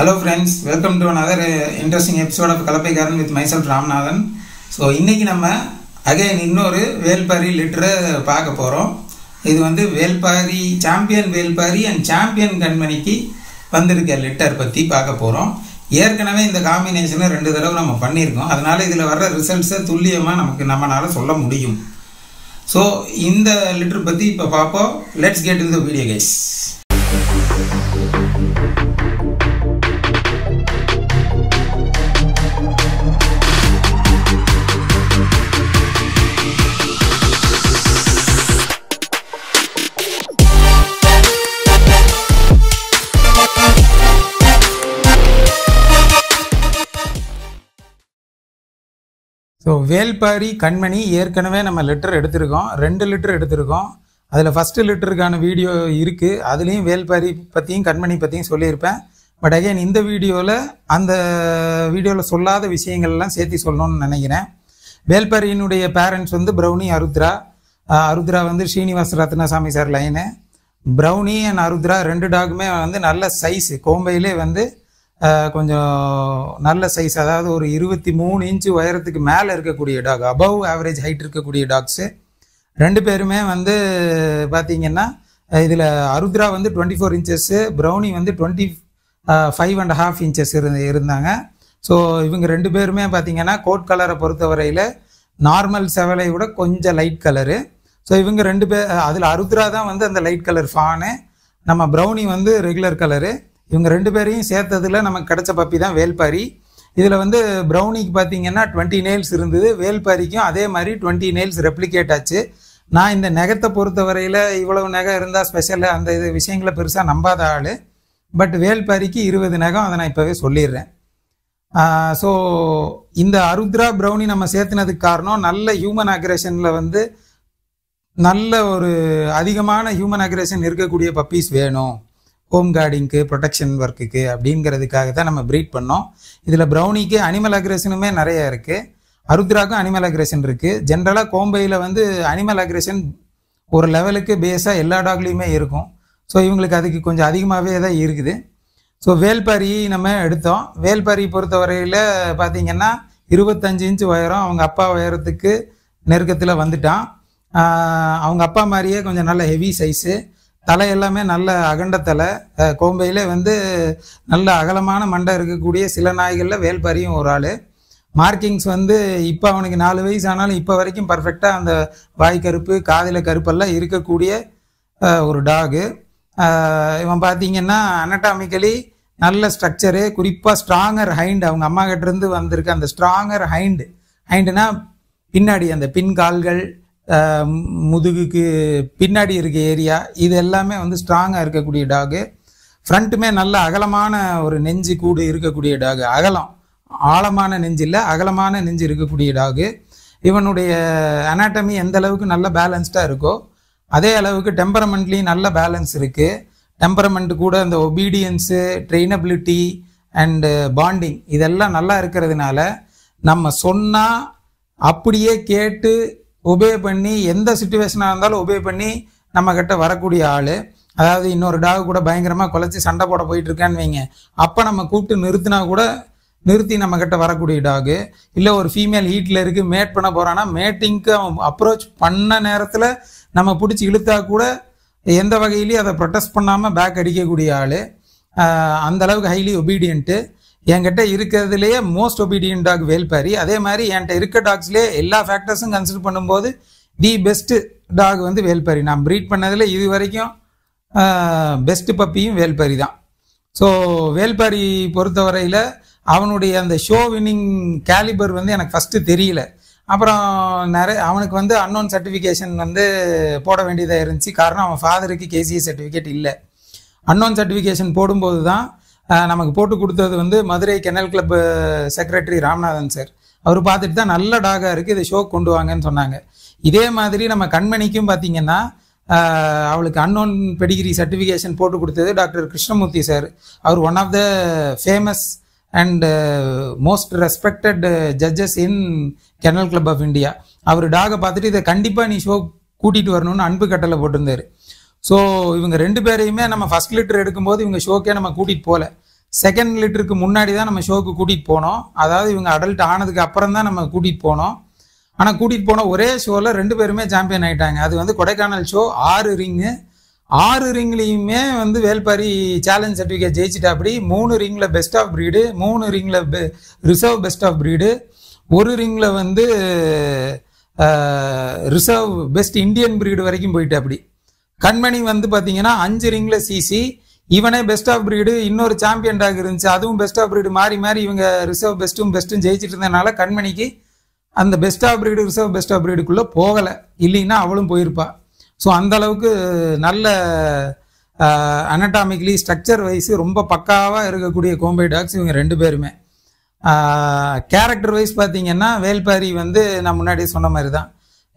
Hello friends, welcome to another interesting episode of Kalapaigaran with myself Ramanathan. So இன்னைக்கு நம்ம again இன்னொரு வேல்பாரி லிட்டரை பார்க்க போறோம். இது வந்து Velpari champion Velpari and champion கண்மணிக்கு வந்திருக்க லிட்டர் பத்தி பார்க்க போறோம். ஏற்கனவே இந்த காம்பினேஷனை 2 தடவை நம்ம பண்ணியிருக்கோம். அதனால இதில் வர்ற ரிசல்ட்ஸை துல்லியமாக நம்மளால சொல்ல முடியும். ஸோ இந்த லிட்டர் பற்றி இப்போ பார்ப்போம். Let's get in the video guys. So Velpari கண்மணி ஏற்கனவே நம்ம லிட்டர் எடுத்திருக்கோம், 2 லிட்டர் எடுத்திருக்கோம். அதில் ஃபஸ்ட்டு லிட்டருக்கான வீடியோ இருக்குது. அதுலேயும் வேல்பாரி பற்றியும் கண்மணி பற்றியும் சொல்லியிருப்பேன். பட் அகைன் இந்த அந்த வீடியோவில் சொல்லாத விஷயங்கள்லாம் சேர்த்து சொல்லணும்னு நினைக்கிறேன். வேல்பாரியினுடைய பேரண்ட்ஸ் வந்து ப்ரௌனி அருத்ரா வந்து Srinivasa Ratnasamy sir line. Brownie and Arudra 2 டாகுமே வந்து நல்ல சைஸு, கோம்பையிலே வந்து கொஞ்சம் நல்ல சைஸ், அதாவது ஒரு 23 இன்ச்சு உயரத்துக்கு மேலே இருக்கக்கூடிய டாக், அபவ் ஆவரேஜ் ஹைட் இருக்கக்கூடிய டாக்ஸு. 2 பேருமே வந்து பார்த்தீங்கன்னா இதில் அருத்ரா வந்து 24 இன்ச்சஸ்ஸு, ப்ரௌனி வந்து 25.5 இன்ச்சஸ் இருந்தாங்க. ஸோ இவங்க 2 பேருமே பார்த்தீங்கன்னா கோட் கலரை பொறுத்தவரையில் நார்மல் செவலை விட கொஞ்சம் லைட் கலரு. ஸோ இவங்க 2 பேர், அதில் அருத்ரா தான் வந்து அந்த லைட் கலர் ஃபானு, நம்ம ப்ரௌனி வந்து ரெகுலர் கலரு. இவங்க 2 பேரையும் சேர்த்ததில் நமக்கு கிடைச்ச பப்பி தான் வேல்பாரி. இதில் வந்து ப்ரௌனிக்கு பார்த்தீங்கன்னா 20 நெயில்ஸ் இருந்தது, வேல்பாரிக்கும் அதே மாதிரி 20 நெயில்ஸ் ரெப்ளிகேட் ஆச்சு. நான் இந்த நெகத்தை பொறுத்தவரையில் இவ்வளவு நெகம் இருந்தால் ஸ்பெஷல் அந்த இது விஷயங்களை பெருசாக நம்பாத ஆள். பட் வேல்பாரிக்கு 20 நெகம், அதை நான் இப்போவே சொல்லிடுறேன். ஸோ இந்த அருத்ரா ப்ரௌனி நம்ம சேர்த்துனதுக்கு காரணம் நல்ல ஹியூமன் அக்ரெஷனில் வந்து நல்ல ஒரு அதிகமான ஹியூமன் அக்ரெஷன் இருக்கக்கூடிய பப்பீஸ் வேணும் ஹோம் கார்டிங்க்கு, ப்ரொடெக்ஷன் ஒர்க்குக்கு அப்படிங்கிறதுக்காக தான் நம்ம ப்ரீட் பண்ணோம். இதில் ப்ரௌனிக்கு அனிமல் அக்ரெஷனுமே நிறைய இருக்குது, அருத்ராக்கும் அனிமல் அக்ரெஷன் இருக்குது. ஜென்ரலாக கோம்பையில் வந்து அனிமல் அக்ரெஷன் ஒரு லெவலுக்கு பேஸாக எல்லா டாக்லேயுமே இருக்கும். ஸோ இவங்களுக்கு அதுக்கு கொஞ்சம் அதிகமாகவே தான் இருக்குது. ஸோ வேல்பாரி நம்ம எடுத்தோம். வேல்பாரி பொறுத்தவரையில் பார்த்திங்கன்னா 25 இன்ச்சு உயரம், அவங்க அப்பா உயரத்துக்கு நெருக்கத்தில் வந்துட்டான். அவங்க அப்பா மாதிரியே கொஞ்சம் நல்ல ஹெவி சைஸு, தலை எல்லாமே நல்ல அகண்ட தலை. கோம்பையிலே வந்து நல்ல அகலமான மண்டை இருக்கக்கூடிய சில நாய்களில் வேல்பாரியும் ஒரு ஆள். மார்க்கிங்ஸ் வந்து இப்போ அவனுக்கு 4 வயசு ஆனாலும் இப்போ வரைக்கும் பர்ஃபெக்டாக அந்த வாய் கருப்பு, காதில் கருப்பெல்லாம் இருக்கக்கூடிய ஒரு டாகு. இவன் பார்த்தீங்கன்னா அனட்டாமிக்கலி நல்ல ஸ்ட்ரக்சரு, குறிப்பாக ஸ்ட்ராங்கர் ஹைண்டு, அவங்க அம்மா கிட்டேருந்து வந்திருக்க அந்த ஸ்ட்ராங்கர் ஹைண்டுனா பின்னாடி அந்த பின் கால்கள், முதுகுக்கு பின்னாடி இருக்க ஏரியா, இது எல்லாமே வந்து ஸ்ட்ராங்காக இருக்கக்கூடிய டாகு. ஃப்ரண்ட்டுமே நல்ல அகலமான ஒரு நெஞ்சு கூடு இருக்கக்கூடிய டாகு, ஆழமான நெஞ்சு இல்லை, அகலமான நெஞ்சு இருக்கக்கூடிய டாகு. இவனுடைய அனாட்டமி எந்த அளவுக்கு நல்ல பேலன்ஸ்டாக இருக்கோ அதே அளவுக்கு டெம்பரமெண்ட்லேயும் நல்ல பேலன்ஸ் இருக்குது. டெம்பரமெண்ட் கூட அந்த ஒபீடியன்ஸு, ட்ரெயினபிலிட்டி அண்டு பாண்டிங் இதெல்லாம் நல்லா இருக்கிறதுனால நம்ம சொன்னால் அப்படியே கேட்டு ஒபே பண்ணி, எந்த சுச்சுவேஷனாக இருந்தாலும் ஒபே பண்ணி நம்மக்கிட்ட வரக்கூடிய ஆள். அதாவது இன்னொரு டாக் கூட பயங்கரமாக குலைச்சி சண்டை போட போயிட்டுருக்கான்னு வைங்க, அப்போ நம்ம கூப்பிட்டு நிறுத்தினா கூட நிறுத்தி நம்மக்கிட்ட வரக்கூடிய டாகு. இல்லை ஒரு ஃபீமேல் ஹீட்டில் இருக்குது, மேட் பண்ண போகிறான்னா மேட்டிங்க்கு அவன் அப்ரோச் பண்ண நேரத்தில் நம்ம பிடிச்சி இழுத்தா கூட எந்த வகையிலையும் அதை ப்ரொடெஸ்ட் பண்ணாமல் பேக் அடிக்கக்கூடிய ஆள். அந்தளவுக்கு ஹைலி ஒபீடியன்ட்டு. என்கிட்ட இருக்கிறதுலேயே மோஸ்ட் ஒபீடியன்ட் டாக் வேல்பாரி. அதே மாதிரி என்கிட்ட இருக்க டாக்ஸ்லேயே எல்லா ஃபேக்டர்ஸும் கன்சிடர் பண்ணும்போது தி பெஸ்ட்டு டாக் வந்து வேல்பாரி. நான் ப்ரீட் பண்ணதில் இது வரைக்கும் பெஸ்ட்டு பப்பியும் வேல்பாரி தான். ஸோ வேல்பாரி பொறுத்தவரையில் அவனுடைய அந்த ஷோ வின்னிங் கேலிபர் வந்து எனக்கு ஃபஸ்ட்டு தெரியல. அப்புறம் அவனுக்கு வந்து அன்னோன் சர்டிஃபிகேஷன் வந்து போட வேண்டியதாக இருந்துச்சு. காரணம் அவன் ஃபாதருக்கு கேசிஏ சர்டிஃபிகேட் இல்லை. அன்னோன் சர்டிஃபிகேஷன் போடும்போது தான் நமக்கு போட்டு கொடுத்தது வந்து Madurai kennel club secretary Ramanathan sir. அவர் பார்த்துட்டு தான் நல்ல டாகாக இருக்குது, இதை ஷோ கொண்டு வாங்கன்னு சொன்னாங்க. இதே மாதிரி நம்ம கண்மணிக்கும் பார்த்தீங்கன்னா அவளுக்கு அன்னோன் பெடிகிரி சர்டிஃபிகேஷன் போட்டு கொடுத்தது டாக்டர் கிருஷ்ணமூர்த்தி சார். அவர் one of the famous and most respected judges in kennel club of India. அவர் டாகை பார்த்துட்டு இதை கண்டிப்பாக நீ ஷோ கூட்டிகிட்டு வரணும்னு அன்பு கட்டளை போட்டிருந்தார். ஸோ இவங்க ரெண்டு பேரையுமே நம்ம ஃபர்ஸ்ட் லிட்டர் எடுக்கும்போது இவங்க ஷோக்கே நம்ம கூட்டிகிட்டு போகல. செகண்ட் லிட்டருக்கு முன்னாடி தான் நம்ம ஷோக்கு கூட்டிகிட்டு போனோம். அதாவது இவங்க அடல்ட் ஆனதுக்கு அப்புறம் தான் நம்ம கூட்டிகிட்டு போனோம். ஆனால் கூட்டிகிட்டு போன ஒரே ஷோவில் 2 பேருமே சாம்பியன் ஆகிட்டாங்க. அது வந்து கொடைக்கானல் ஷோ 6 ரிங்கு. 6 ரிங்லேயுமே வந்து வேல்பாரி சேலஞ்ச் சர்டிஃபிகேட் ஜெயிச்சிட்டாப்படி. 3 ரிங்கில் பெஸ்ட் ஆஃப் ப்ரீடு, 3 ரிங்கில் ரிசர்வ் பெஸ்ட் ஆஃப் ப்ரீடு, 1 ரிங்கில் வந்து ரிசர்வ் பெஸ்ட் இந்தியன் ப்ரீடு வரைக்கும் போயிட்டாப்படி. கண்மணி வந்து பார்த்தீங்கன்னா 5 ரிங்கில் சிசி, இவனே பெஸ்ட் ஆஃப் ப்ரீடு, இன்னொரு சாம்பியன் டாக் இருந்துச்சு, அதுவும் பெஸ்ட் ஆஃப் ப்ரீடு, மாறி மாறி இவங்க ரிசர்வ் பெஸ்ட்டும் ஜெயிச்சிட்டு இருந்ததுனால கண்மணிக்கு அந்த best of breed reserve best of ப்ரீடுக்குள்ளே போகலை. இல்லைன்னா அவளும் போயிருப்பா. ஸோ அந்த அளவுக்கு நல்ல அனட்டாமிக்கலி ஸ்ட்ரக்சர் வைஸ் ரொம்ப பக்காவாக இருக்கக்கூடிய கோம்பை டாக்ஸ் இவங்க 2 பேருமே. கேரக்டர் வைஸ் பார்த்தீங்கன்னா வேல்பாரி வந்து நான் முன்னாடி சொன்ன மாதிரி தான்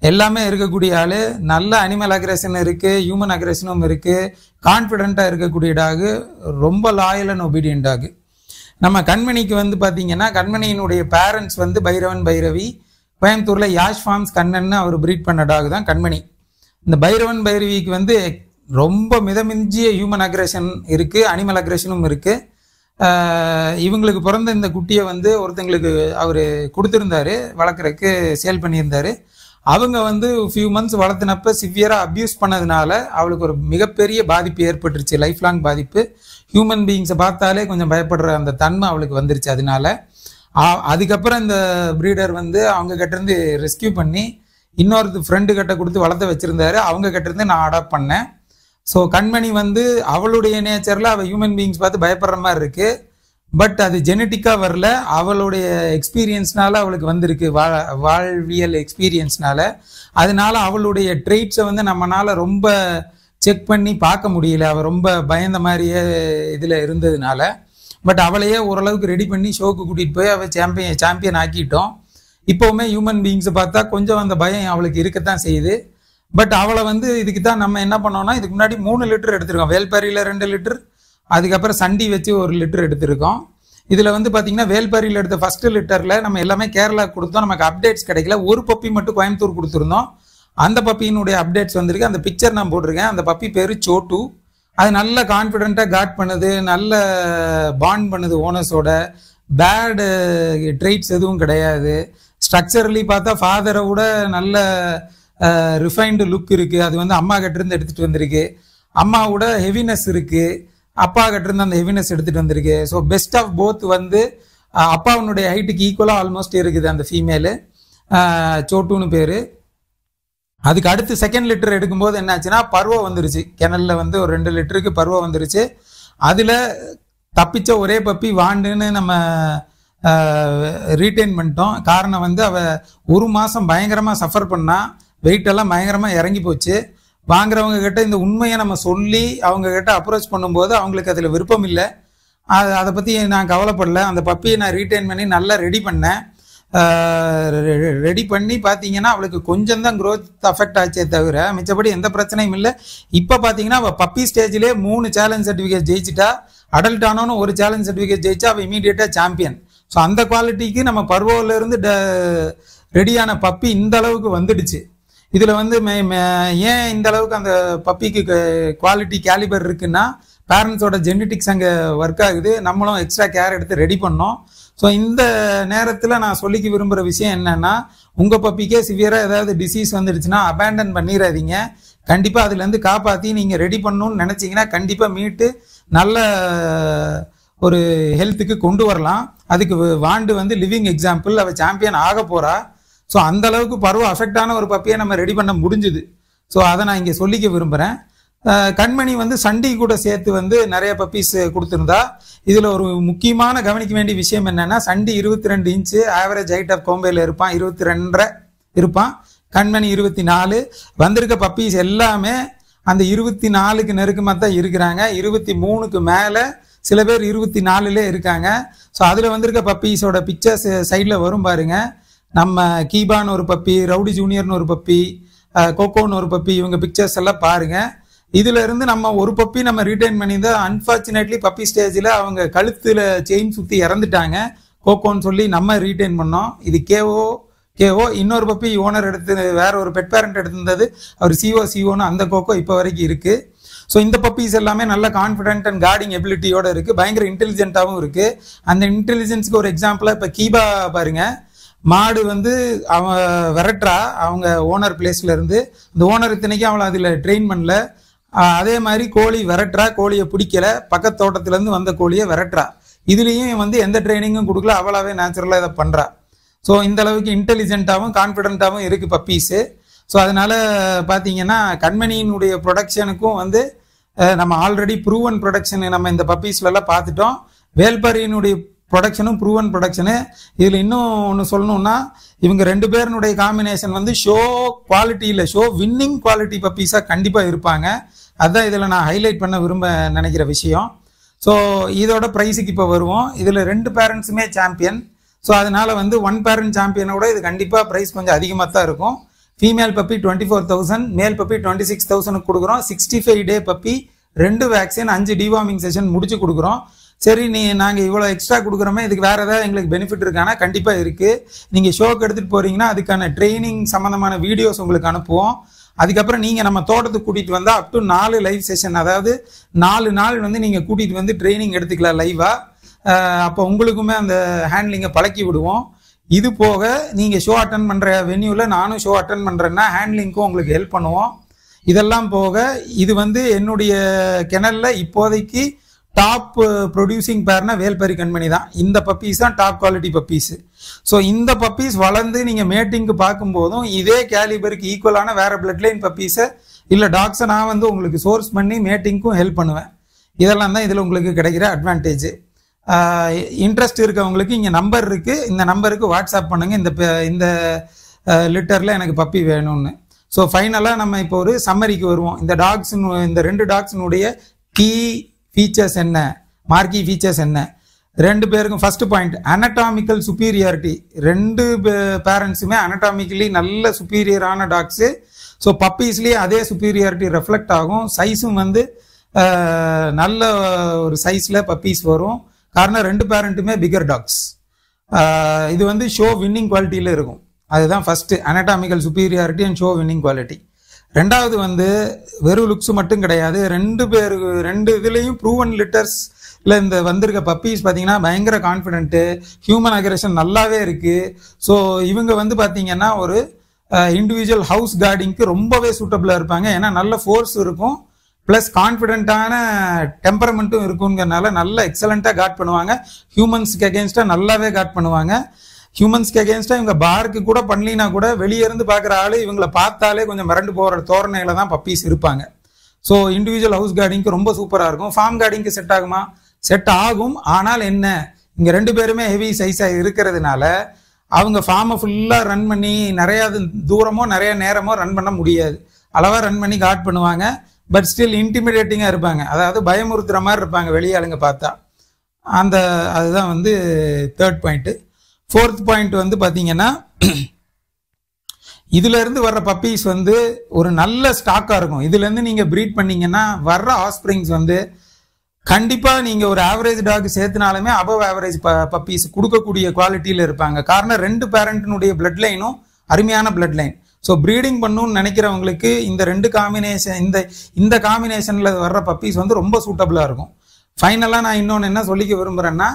எல்லாமே இருக்கக்கூடிய ஆள். நல்ல அனிமல் அக்ரெஷன் இருக்குது, ஹியூமன் அக்ரெஷனும் இருக்குது, கான்ஃபிடென்ட்டாக இருக்கக்கூடிய டாகு, ரொம்ப லாயல் அண்ட் ஒபீடியன்ட் டாகு. நம்ம கண்மணிக்கு வந்து பார்த்தீங்கன்னா கண்மணியினுடைய பேரண்ட்ஸ் வந்து பைரவன் பைரவி, கோயம்புத்தூரில் யாஷ் ஃபார்ம்ஸ் கண்ணன்னு அவர் ப்ரீட் பண்ண டாக் தான் கண்மணி. இந்த பைரவன் பைரவிக்கு வந்து ரொம்ப மிதமிஞ்சிய ஹியூமன் அக்ரெஷன் இருக்குது, அனிமல் அக்ரெஷனும் இருக்குது. இவங்களுக்கு பிறந்த இந்த குட்டியை வந்து ஒருத்தங்களுக்கு அவர் கொடுத்துருந்தாரு, வளர்க்குறதுக்கு சேல் பண்ணியிருந்தாரு. அவங்க வந்து ஃபியூ மந்த்ஸ் வளர்த்தினப்ப சிவியராக அப்யூஸ் பண்ணதுனால அவளுக்கு ஒரு மிகப்பெரிய பாதிப்பு ஏற்பட்டுருச்சு, லைஃப் லாங் பாதிப்பு. ஹியூமன் பீயிங்ஸை பார்த்தாலே கொஞ்சம் பயப்படுற அந்த தன்மை அவளுக்கு வந்துருச்சு. அதனால அதுக்கப்புறம் இந்த ப்ரீடர் வந்து அவங்க கிட்டேருந்து ரெஸ்கியூ பண்ணி இன்னொரு ஃப்ரெண்டு கிட்ட கொடுத்து வளர்த்து வச்சுருந்தாரு. அவங்க கிட்டேருந்து நான் அடாப்ட் பண்ணேன். ஸோ கண்மணி வந்து அவளுடைய நேச்சரில் அவள் ஹியூமன் பீயிங்ஸ் பார்த்து பயப்படுற மாதிரி இருக்குது. பட் அது ஜெனட்டிக்காக வரல, அவளுடைய எக்ஸ்பீரியன்ஸ்னால அவளுக்கு வந்திருக்கு, வாழ்வியல் எக்ஸ்பீரியன்ஸ்னால. அதனால அவளுடைய ட்ரெயிட்ஸை வந்து நம்மளால ரொம்ப செக் பண்ணி பார்க்க முடியல. அவள் ரொம்ப பயந்த மாதிரியே இதில் இருந்ததுனால. பட் அவளையே ஓரளவுக்கு ரெடி பண்ணி ஷோக்கு கூட்டிகிட்டு போய் அவள் சாம்பியன் ஆக்கிட்டோம். இப்போவுமே ஹியூமன் பீயிங்ஸை பார்த்தா கொஞ்சம் அந்த பயம் அவளுக்கு இருக்கத்தான் செய்யுது. பட் அவளை வந்து இதுக்கு தான் நம்ம என்ன பண்ணோம்னா, இதுக்கு முன்னாடி 3 லிட்டர் எடுத்திருக்கோம். வேல்பாரியில் 2 லிட்டர், அதுக்கப்புறம் சண்டி வச்சு 1 லிட்டர் எடுத்திருக்கோம். இதில் வந்து பார்த்தீங்கன்னா வேல்பாரியில் எடுத்த ஃபர்ஸ்ட் லிட்டரில் நம்ம எல்லாமே கேரளா கொடுத்தோம், நமக்கு அப்டேட்ஸ் கிடைக்கல. ஒரு பப்பி மட்டும் கோயம்புத்தூர் கொடுத்துருந்தோம். அந்த பப்பியினுடைய அப்டேட்ஸ் வந்திருக்கு. அந்த பிக்சர் நான் போட்டிருக்கேன். அந்த பப்பி பேர் சோட்டு. அது நல்ல கான்ஃபிடென்ட்டாக காட் பண்ணுது, நல்ல பாண்ட் பண்ணுது ஓனர்ஸோட. பேடு ட்ரெயிட்ஸ் எதுவும் கிடையாது. ஸ்ட்ரக்சரலி பார்த்தா ஃபாதரை விட நல்ல ரிஃபைன்டு லுக் இருக்குது. அது வந்து அம்மா கிட்டேருந்து எடுத்துகிட்டு வந்திருக்கு. அம்மாவோட ஹெவினஸ் இருக்குது, அப்பா கிட்டேருந்து அந்த ஹெவினஸ் எடுத்துகிட்டு வந்திருக்கு. ஸோ பெஸ்ட் ஆஃப் போத் வந்து அப்பாவுடைய ஹைட்டுக்கு ஈக்குவலாக ஆல்மோஸ்ட் இருக்குது அந்த ஃபீமேலு. சோட்டுன்னு பேர். அதுக்கு அடுத்து செகண்ட் லிட்டர் எடுக்கும்போது என்னாச்சுன்னா பருவம் வந்துருச்சு. கிணலில் வந்து ஒரு 2 லிட்டருக்கு பருவம் வந்துருச்சு. அதில் தப்பிச்ச ஒரே பப்பி வாண்டுன்னு நம்ம ரீட்டைன் பண்ணிட்டோம். காரணம் வந்து அவள் 1 மாதம் பயங்கரமாக சஃபர் பண்ணா, வெயிட்டெல்லாம் பயங்கரமாக இறங்கி போச்சு. வாங்குறவங்க கிட்ட இந்த உண்மையை நம்ம சொல்லி அவங்க கிட்ட அப்ரோச் பண்ணும்போது அவங்களுக்கு அதில் விருப்பம் இல்லை. அதை பற்றி நான் கவலைப்படல. அந்த பப்பியை நான் ரீட்டைன் பண்ணி நல்லா ரெடி பண்ணேன். ரெடி பண்ணி பார்த்தீங்கன்னா அவளுக்கு கொஞ்சம் தான் க்ரோத் அஃபெக்ட் ஆச்சே தவிர மிச்சப்படி எந்த பிரச்சனையும் இல்லை. இப்போ பார்த்தீங்கன்னா அவள் பப்பி ஸ்டேஜ்லேயே 3 சேலஞ்ச் சர்டிஃபிகேட் ஜெயிச்சிட்டா. அடல்ட் ஆனோன்னு 1 சேலஞ்ச் சர்டிஃபிகேட் ஜெயிச்சா அவள் இமீடியட்டாக சாம்பியன். ஸோ அந்த குவாலிட்டிக்கு நம்ம பருவலேருந்து ரெடியான பப்பி இந்த அளவுக்கு வந்துடுச்சு. இதில் வந்து ஏன் இந்த அளவுக்கு அந்த பப்பிக்கு குவாலிட்டி கேலிபர் இருக்குன்னா, பேரண்ட்ஸோட ஜெனட்டிக்ஸ் அங்கே ஒர்க் ஆகுது. நம்மளும் எக்ஸ்ட்ரா கேர் எடுத்து ரெடி பண்ணோம். ஸோ இந்த நேரத்தில் நான் சொல்லிக்க விரும்புகிற விஷயம் என்னென்னா, உங்கள் பப்பிக்கே சிவியராக ஏதாவது டிசீஸ் வந்துடுச்சுன்னா அபேண்டன் பண்ணிடாதீங்க. கண்டிப்பாக அதுலேருந்து காப்பாற்றி நீங்கள் ரெடி பண்ணணும்னு நினச்சிங்கன்னா கண்டிப்பாக மீட்டு நல்ல ஒரு ஹெல்த்துக்கு கொண்டு வரலாம். அதுக்கு வாண்டு வந்து லிவிங் எக்ஸாம்பிள். அவள் சாம்பியன் ஆக போகிறா. ஸோ அந்த அளவுக்கு பருவம் அஃபெக்டான ஒரு பப்பியை நம்ம ரெடி பண்ண முடிஞ்சுது. ஸோ அதை நான் இங்கே சொல்லிக்க விரும்புகிறேன். கண்மணி வந்து சண்டி கூட சேர்த்து வந்து நிறைய பப்பீஸ் கொடுத்துருந்தா. இதில் ஒரு முக்கியமான கவனிக்க வேண்டிய விஷயம் என்னென்னா, சண்டி 22 இன்ச்சு ஆவரேஜ் ஹைட் ஆஃப் கோம்பையில் இருப்பான், 22.5 இருப்பான். கண்மணி 24. வந்திருக்க பப்பீஸ் எல்லாமே அந்த 24க்கு நெருக்கமாக தான் இருக்கிறாங்க. 23க்கு மேலே, சில பேர் 24லே இருக்காங்க. ஸோ அதில் வந்திருக்க பப்பீஸோட பிக்சர்ஸ் சைடில் வரும் பாருங்க. நம்ம கீபான்னு ஒரு பப்பி, ரவுடி ஜூனியர்னு ஒரு பப்பி, கோகோன்னு ஒரு பப்பி, இவங்க பிக்சர்ஸ் எல்லாம் பாருங்க. இதுல இருந்து நம்ம ஒரு பப்பி நம்ம ரீட்டைன் பண்ணியிருந்தா, அன்பார்ச்சுனேட்லி பப்பி ஸ்டேஜில் அவங்க கழுத்துல செயின் சுற்றி இறந்துட்டாங்க. கோகோன்னு சொல்லி நம்ம ரீட்டைன் பண்ணோம். இது கேஓ. இன்னொரு பப்பி ஓனர் எடுத்து வேற ஒரு பெட் பேரண்ட் எடுத்திருந்தது, அவர் சிஓன்னு அந்த கோகோ இப்போ வரைக்கும் இருக்கு. ஸோ இந்த பப்பீஸ் எல்லாமே நல்ல கான்ஃபிடென்ட் அண்ட் கார்டிங் எபிலிட்டியோட இருக்குது, பயங்கர இன்டெலிஜென்ட்டாகவும் இருக்குது. அந்த இன்டெலிஜென்ஸ்க்கு ஒரு எக்ஸாம்பிளாக இப்போ கீபா பாருங்க, மாடு வந்து அவன் விரட்டுறா அவங்க ஓனர் பிளேஸ்ல இருந்து, இந்த ஓனர் இத்தனைக்கும் அவளை அதில் ட்ரெயின் பண்ணல. அதே மாதிரி கோழி விரட்டுறா, கோழியை பிடிக்கல, பக்கத்து தோட்டத்துலேருந்து வந்த கோழியை விரட்டுறா. இதுலேயும் வந்து எந்த ட்ரைனிங்கும் கொடுக்கல, அவளாவே நேச்சுரலாக இதை பண்ணுறா. ஸோ இந்த அளவுக்கு இன்டெலிஜென்ட்டாகவும் கான்ஃபிடென்ட்டாகவும் இருக்குது பப்பீஸு. ஸோ அதனால பார்த்தீங்கன்னா கண்மணியினுடைய ப்ரொடக்ஷனுக்கும் வந்து நம்ம ஆல்ரெடி ப்ரூவன் ப்ரொடக்ஷன் நம்ம இந்த பப்பீஸ்லாம் பார்த்துட்டோம். வேல்பாரியினுடைய ப்ரொடக்ஷனும் ப்ரூவன் ப்ரொடக்ஷனு. இதில் இன்னும் ஒன்று சொல்லணும்னா இவங்க 2 பேருனுடைய காம்பினேஷன் வந்து ஷோ குவாலிட்டியில் ஷோ வின்னிங் குவாலிட்டி பப்பீஸாக கண்டிப்பாக இருப்பாங்க. அதுதான் இதில் நான் ஹைலைட் பண்ண நினைக்கிற விஷயம். ஸோ இதோட ப்ரைஸுக்கு இப்போ வருவோம். இதில் 2 பேரண்ட்ஸுமே சாம்பியன். ஸோ அதனால வந்து 1 பேரண்ட் சாம்பியனோட இது கண்டிப்பாக ப்ரைஸ் கொஞ்சம் அதிகமாக தான் இருக்கும். ஃபீமேல் பப்பி 24,000, மேல் பப்பி 26,000 கொடுக்குறோம். 65 டே பப்பி, 2 வேக்சின், 5 டிவார்மிங் செஷன் முடிச்சு கொடுக்குறோம். சரி, நாங்கள் இவ்வளோ எக்ஸ்ட்ரா கொடுக்குறோமே, இதுக்கு வேறு ஏதாவது எங்களுக்கு பெனிஃபிட் இருக்கானா? கண்டிப்பாக இருக்குது. நீங்கள் ஷோக்கு எடுத்துகிட்டு போகிறீங்கன்னா அதுக்கான ட்ரைனிங் சம்மந்தமான வீடியோஸ் உங்களுக்கு அனுப்புவோம். அதுக்கப்புறம் நீங்கள் நம்ம தோட்டத்துக்கு கூட்டிகிட்டு வந்தால் அப் டு 4 லைவ் செஷன், அதாவது 4 நாள் வந்து நீங்கள் கூட்டிகிட்டு வந்து ட்ரைனிங் எடுத்துக்கலாம் லைவாக. அப்போ உங்களுக்குமே அந்த ஹேண்ட்லிங்கை பழக்கி விடுவோம். இது போக நீங்கள் ஷோ அட்டன் பண்ணுற வென்யூவில் நானும் ஷோ அட்டன் பண்ணுறேன்னா ஹேண்ட்லிங்க்கும் உங்களுக்கு ஹெல்ப் பண்ணுவோம். இதெல்லாம் போக இது வந்து என்னுடைய கிணலில் இப்போதைக்கு டாப் ப்ரொடியூசிங் பேர்னா வேல்பாரி கண்மணி தான். இந்த பப்பீஸ் தான் டாப் குவாலிட்டி பப்பீஸ். ஸோ இந்த பப்பீஸ் வளர்ந்து நீங்கள் மேட்டிங்க்கு பார்க்கும்போதும் இதே கேலிபருக்கு ஈக்குவலான வேற பிளட் லைன் பப்பீஸை இல்லை டாக்ஸை நான் வந்து உங்களுக்கு சோர்ஸ் பண்ணி மேட்டிங்க்கும் ஹெல்ப் பண்ணுவேன். இதெல்லாம் தான் இதில் உங்களுக்கு கிடைக்கிற அட்வான்டேஜ். இன்ட்ரெஸ்ட் இருக்கவங்களுக்கு இங்கே நம்பர் இருக்குது, இந்த நம்பருக்கு வாட்ஸ்அப் பண்ணுங்கள், இந்த லிட்டரில் எனக்கு பப்பி வேணும்னு. ஸோ ஃபைனலாக நம்ம இப்போ ஒரு சம்மரிக்கு வருவோம். இந்த 2 டாக்ஸினுடைய கீ ஃபீச்சர்ஸ் என்ன, மார்க்கி ஃபீச்சர்ஸ் என்ன? 2 பேருக்கும் ஃபர்ஸ்ட் பாயிண்ட் அனட்டாமிக்கல் சுப்பீரியாரிட்டி. 2 பேரண்ட்ஸுமே அனட்டாமிக்கலி நல்ல சுப்பீரியரான டாக்ஸு. ஸோ பப்பீஸ்லேயே அதே சுப்பீரியாரிட்டி ரெஃப்ளெக்ட் ஆகும். சைஸும் வந்து நல்ல ஒரு சைஸில் பப்பீஸ் வரும். காரணம் 2 பேரண்ட்டுமே பிகர் டாக்ஸ். இது வந்து ஷோ வின்னிங் குவாலிட்டியில் இருக்கும். அதுதான் first, anatomical superiority and show winning quality. 2வது வந்து வெறும் லுக்ஸ் மட்டும் கிடையாது, 2 இதுலேயும் ப்ரூவன் லிட்டர்ஸ்ல இந்த வந்திருக்க பப்பீஸ் பார்த்தீங்கன்னா பயங்கர கான்ஃபிடென்ட்டு, ஹியூமன் அக்ரெஷன் நல்லாவே இருக்குது. ஸோ இவங்க வந்து பார்த்தீங்கன்னா ஒரு இண்டிவிஜுவல் ஹவுஸ் கார்டிங்க்கு ரொம்பவே சூட்டபிளாக இருப்பாங்க. ஏன்னா நல்ல ஃபோர்ஸ் இருக்கும், ப்ளஸ் கான்ஃபிடென்ட்டான டெம்பரமெண்ட்டும் இருக்குங்கிறனால நல்ல எக்ஸலண்ட்டாக கார்ட் பண்ணுவாங்க. ஹியூமன்ஸ்க்கு அகேன்ஸ்டாக நல்லாவே கார்ட் பண்ணுவாங்க. ஹியூமன்ஸ்க்கு அகேன்ஸ்டாக இவங்க பார்க்கு கூட பண்ணலினா கூட வெளியே இருந்து பார்க்குற ஆள் இவங்களை பார்த்தாலே கொஞ்சம் மிரண்டு போகிற தோரணையில தான் பப்பீஸ் இருப்பாங்க. ஸோ இண்டிவிஜுவல் ஹவுஸ் கார்டிங்க்கு ரொம்ப சூப்பராக இருக்கும். ஃபார்ம் கார்டிங்க்கு செட் ஆகுமா? செட் ஆகும். ஆனால் என்ன, இங்கே 2 பேருமே ஹெவி சைஸாக இருக்கிறதுனால அவங்க ஃபார்மை ஃபுல்லாக ரன் பண்ணி நிறையா தூரமோ நிறைய நேரமோ ரன் பண்ண முடியாது. அளவாக ரன் பண்ணி கார்ட் பண்ணுவாங்க. பட் ஸ்டில் இன்டிமிடேட்டிங்காக இருப்பாங்க, அதாவது பயமுறுத்துகிற மாதிரி இருப்பாங்க வெளியாளுங்க பார்த்தா. அதுதான் வந்து 3rd பாயிண்ட்டு. 4th பாயிண்ட் வந்து பார்த்தீங்கன்னா இதுலேருந்து வர்ற பப்பீஸ் வந்து ஒரு நல்ல ஸ்டாக்காக இருக்கும். இதுலேருந்து நீங்கள் ப்ரீட் பண்ணீங்கன்னா வர்ற ஆஸ்பிரிங்ஸ் வந்து கண்டிப்பாக நீங்கள் ஒரு ஆவரேஜ் டாக் சேர்த்துனாலுமே அபவ் ஆவரேஜ் பப்பீஸ் கொடுக்கக்கூடிய குவாலிட்டியில் இருப்பாங்க. காரணம் 2 பேரண்ட்டினுடைய பிளட் லைனும் அருமையான பிளட் லைன். ஸோ ப்ரீடிங் பண்ணணும்னு நினைக்கிறவங்களுக்கு இந்த 2 காம்பினேஷன் இந்த காம்பினேஷனில் வர்ற பப்பீஸ் வந்து ரொம்ப சூட்டபிளாக இருக்கும். ஃபைனலாக நான் இன்னொன்று என்ன சொல்லிக்க விரும்புகிறேன்னா,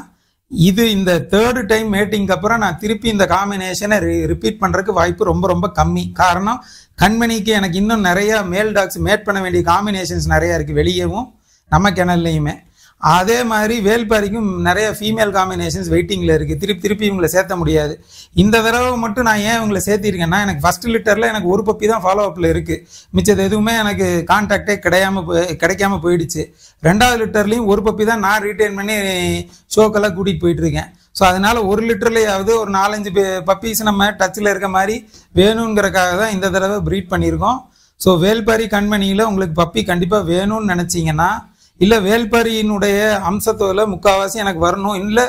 இது இந்த 3rd டைம் மேட்டிங்க்கு அப்புறம் நான் திருப்பி இந்த காம்பினேஷனை ரிப்பீட் பண்ணுறதுக்கு வாய்ப்பு ரொம்ப ரொம்ப கம்மி. காரணம் கண்மணிக்கு எனக்கு இன்னும் நிறையா மேல் டாக்ஸ் மேட் பண்ண வேண்டிய காம்பினேஷன்ஸ் நிறையா இருக்குது வெளியேவும் நம்ம கிணல்லையுமே. அதே மாதிரி வேல்பாரிக்கும் நிறைய ஃபீமேல் காம்பினேஷன்ஸ் வெயிட்டிங்கில் இருக்குது. திருப்பி இவங்களை சேர்த்த முடியாது. இந்த தடவை மட்டும் நான் ஏன் இவங்களை சேர்த்திருக்கேன்னா, எனக்கு ஃபர்ஸ்ட் லிட்டரில் எனக்கு ஒரு பப்பி தான் ஃபாலோ அப்பில் இருக்குது. மிச்சது எதுவுமே எனக்கு கான்டாக்டே கிடைக்காம போயிடுச்சு. 2வது லிட்டர்லையும் ஒரு பப்பி தான் நான் ரீட்டைன் பண்ணி ஷோக்கெல்லாம் கூட்டிகிட்டு போயிட்டுருக்கேன். ஸோ அதனால் 1 லிட்டர்லையாவது ஒரு 4-5 பப்பீஸ் நம்ம டச்சில் இருக்க மாதிரி வேணுங்கிறக்காக தான் இந்த தடவை ப்ரீட் பண்ணியிருக்கோம். ஸோ வேல்பாரி கண்மணியில் உங்களுக்கு பப்பி கண்டிப்பாக வேணும்னு நினச்சிங்கன்னா, இல்லை வேல்பாரியினுடைய அம்சத்தோட முக்கால்வாசி எனக்கு வரணும், இல்லை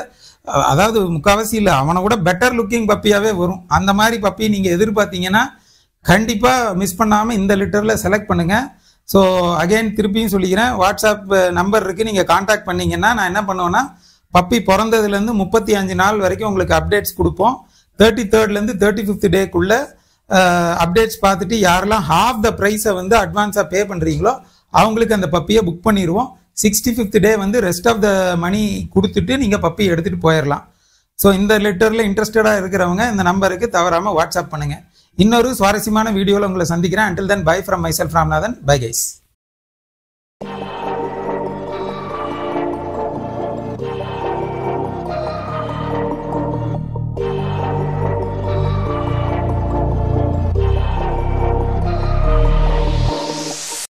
அதாவது முக்கால்வாசி இல்லை, அவனை கூட பெட்டர் லுக்கிங் பப்பியாகவே வரும், அந்த மாதிரி பப்பி நீங்கள் எதிர்பார்த்தீங்கன்னா கண்டிப்பாக மிஸ் பண்ணாமல் இந்த லிட்டரில் செலக்ட் பண்ணுங்கள். ஸோ அகெயின் திருப்பியும் சொல்லிக்கிறேன், வாட்ஸ்அப் நம்பர் இருக்குது, நீங்கள் கான்டாக்ட் பண்ணிங்கன்னா நான் என்ன பண்ணுவேன்னா பப்பி பிறந்ததுலேருந்து 35 நாள் வரைக்கும் உங்களுக்கு அப்டேட்ஸ் கொடுப்போம். 33rd 35th டேக்குள்ளே அப்டேட்ஸ் பார்த்துட்டு யாரெல்லாம் half the ப்ரைஸை வந்து அட்வான்ஸாக பே பண்ணுறீங்களோ அவங்களுக்கு அந்த பப்பியை புக் பண்ணிடுவோம். 65th டே வந்து ரெஸ்ட் ஆஃப் த மணி கொடுத்துட்டு நீங்கள் பப்பி எடுத்துகிட்டு போயிடலாம். ஸோ இந்த லெட்டரில் இன்ட்ரெஸ்டடாக இருக்கிறவங்க இந்த நம்பருக்கு தவறாமல் வாட்ஸ்அப் பண்ணுங்கள். இன்னொரு சுவாரஸ்யமான வீடியோவில் உங்களை சந்திக்கிறேன். until then bye from myself Ramanathan. bye guys.